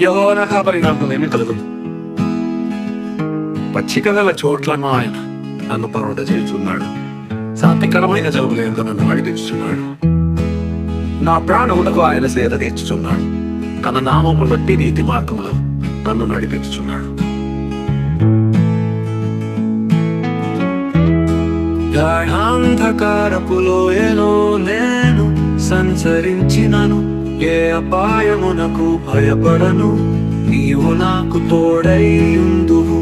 యెహోవా నా కాపరి, నాకు ఏమీ కలుగదు. పచ్చిక గల చోట్లను ఆయన నన్ను పర్వత చేస్తున్నాడు. శాంతికరమైన జబ్బులేందు నన్ను నడిపిస్తున్నాడు. నా ప్రాణములకు ఆయన సేద తీర్చుచున్నాడు. తన నామమును బట్టి నీతి మార్గములో నన్ను నడిపించుచున్నాడు. గాఢాంధకారపు లోయలో నేను సంచరించినను, ఏ అపాయమునకు భయపడను. నీవు నాకు తోడై ఉందువు.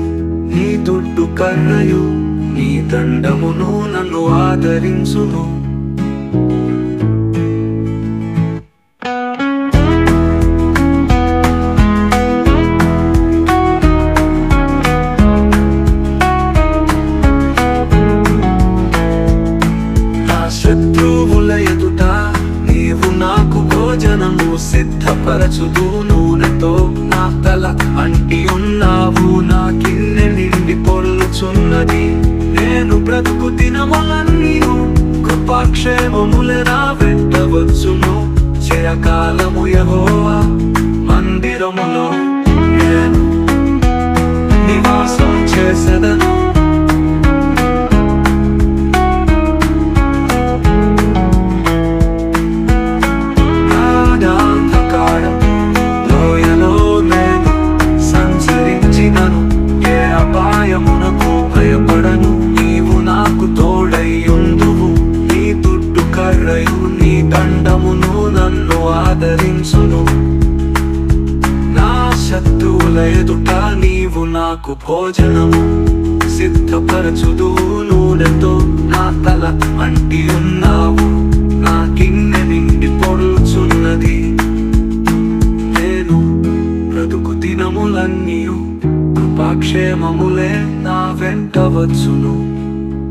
నీ దుడ్డు కర్రయు నీ దండమును నన్ను ఆదరించును. శత్రువుల ఎదుట నీవు నాకు భోజనము సిద్ధపరచుదు. నూనెతో నా తల అంటి ఉన్నావు. నా గిన్నె నిండి పొర్లుచున్నది. నేను బ్రతుకు దినములన్నీ కృపాక్షేమములే నా వెంట వచ్చును. చిరకాలము యెహోవా మందిరములో నేను నివాసం చేసెదను. అపాయమునకు భయపడను. నీవు నాకు తోడైయుందువు. నీ దుడ్డు కర్రయు నీ దండమును నన్ను ఆదరించును. నా శత్రువుల ఎదుట నీవు నాకు భోజనము సిద్ధపరచుదు. నూనెతో నా తల అంటి ఉన్నావు. నా గిన్నె నిండి పొర్లుచున్నది. నేను బ్రతుకు దినములన్నీ కృపాక్షేమములే నా వెంట వచ్చును.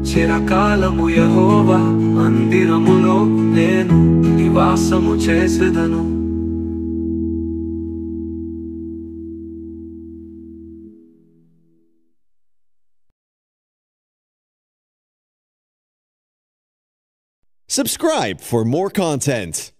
చిరకాలము యెహోవా మందిరములో నేను నివాసము చేసెదను. Subscribe for more content.